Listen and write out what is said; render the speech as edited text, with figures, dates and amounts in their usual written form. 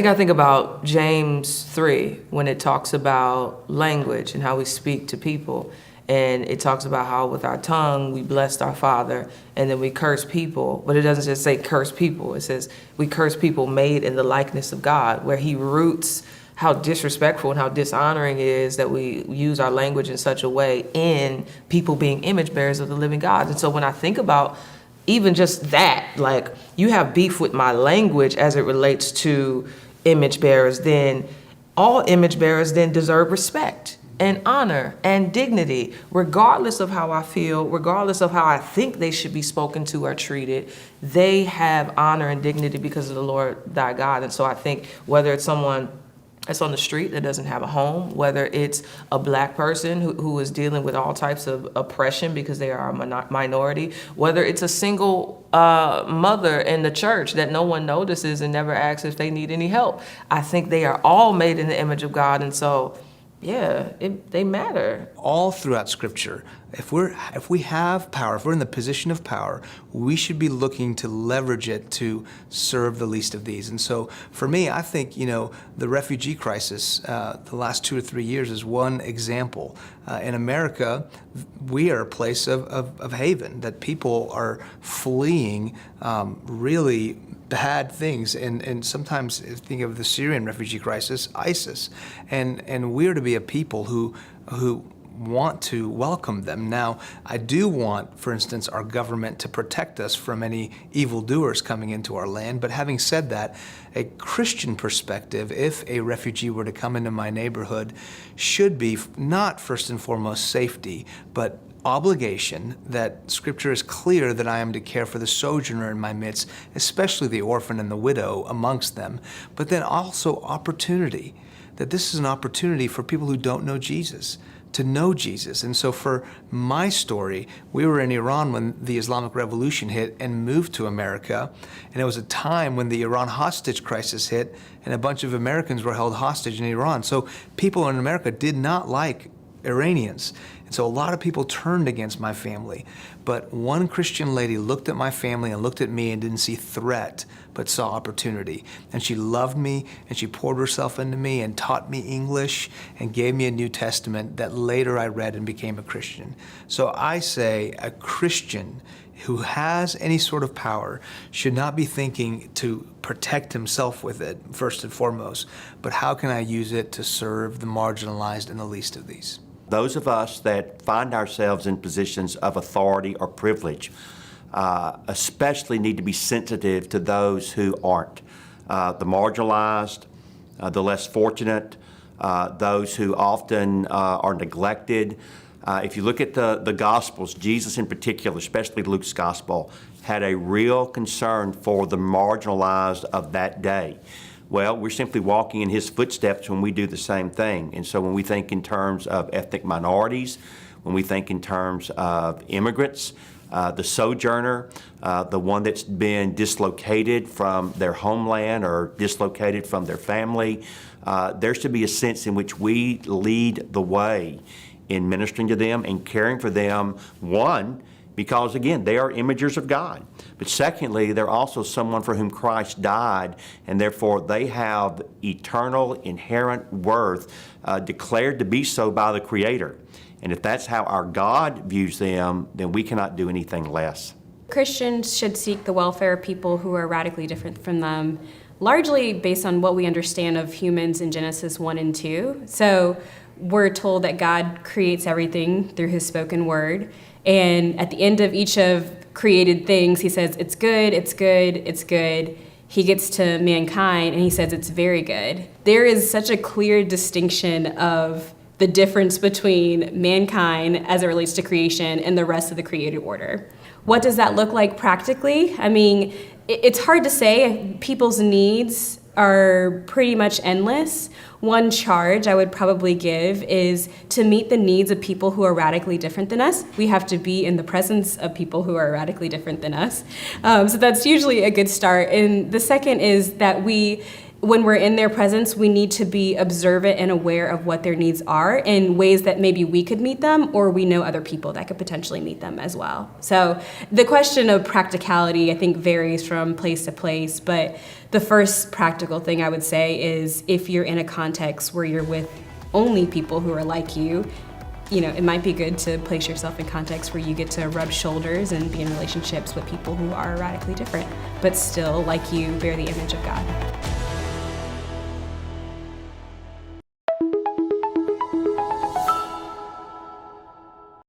I think about James 3 when it talks about language and how we speak to people. And it talks about how with our tongue we blessed our Father and then we curse people. But it doesn't just say curse people. It says we curse people made in the likeness of God, where he roots how disrespectful and how dishonoring it is that we use our language in such a way in people being image bearers of the living God. And so when I think about even just that, like you have beef with my language as it relates to image bearers, then all image bearers then deserve respect and honor and dignity, regardless of how I feel, regardless of how I think they should be spoken to or treated. They have honor and dignity because of the Lord thy God. And so I think whether it's someone that's on the street that doesn't have a home, whether it's a black person who is dealing with all types of oppression because they are a minority, whether it's a single mother in the church that no one notices and never asks if they need any help. I think they are all made in the image of God, and so, yeah, they matter. All throughout Scripture, if we have power, if we're in the position of power, we should be looking to leverage it to serve the least of these. And so for me, I think, the refugee crisis the last 2 or 3 years is one example. In America, we are a place of haven, that people are fleeing really bad things, and sometimes think of the Syrian refugee crisis, ISIS, and we are to be a people who want to welcome them. Now, I do want, for instance, our government to protect us from any evildoers coming into our land, but having said that, a Christian perspective, if a refugee were to come into my neighborhood, should be not first and foremost safety, but obligation, that Scripture is clear that I am to care for the sojourner in my midst, especially the orphan and the widow amongst them, but then also opportunity, that this is an opportunity for people who don't know Jesus to know Jesus. And so for my story, we were in Iran when the Islamic Revolution hit and moved to America, and it was a time when the Iran hostage crisis hit and a bunch of Americans were held hostage in Iran. So people in America did not like Iranians. And so a lot of people turned against my family. But one Christian lady looked at my family and looked at me and didn't see threat, but saw opportunity. And she loved me, and she poured herself into me and taught me English and gave me a New Testament that later I read and became a Christian. So I say a Christian who has any sort of power should not be thinking to protect himself with it, first and foremost, but how can I use it to serve the marginalized and the least of these? Those of us that find ourselves in positions of authority or privilege especially need to be sensitive to those who aren't. The marginalized, the less fortunate, those who often are neglected. If you look at the Gospels, Jesus in particular, especially Luke's Gospel, had a real concern for the marginalized of that day. Well, we're simply walking in his footsteps when we do the same thing. And so when we think in terms of ethnic minorities, when we think in terms of immigrants, the sojourner, the one that's been dislocated from their homeland or dislocated from their family, there should be a sense in which we lead the way in ministering to them and caring for them, one, because again, they are imagers of God. But secondly, they're also someone for whom Christ died, and therefore they have eternal, inherent worth declared to be so by the Creator. And if that's how our God views them, then we cannot do anything less. Christians should seek the welfare of people who are radically different from them, largely based on what we understand of humans in Genesis 1 and 2. So we're told that God creates everything through his spoken word. And at the end of each of created things, he says, it's good, it's good, it's good. He gets to mankind and he says, it's very good. There is such a clear distinction of the difference between mankind as it relates to creation and the rest of the created order. What does that look like practically? I mean, it's hard to say. People's needs are pretty much endless. One charge I would probably give is to meet the needs of people who are radically different than us. We have to be in the presence of people who are radically different than us. So that's usually a good start. And the second is that when we're in their presence, we need to be observant and aware of what their needs are in ways that maybe we could meet them, or we know other people that could potentially meet them as well. So the question of practicality, I think, varies from place to place, but the first practical thing I would say is if you're in a context where you're with only people who are like you, it might be good to place yourself in contexts where you get to rub shoulders and be in relationships with people who are radically different, but still, like you, bear the image of God.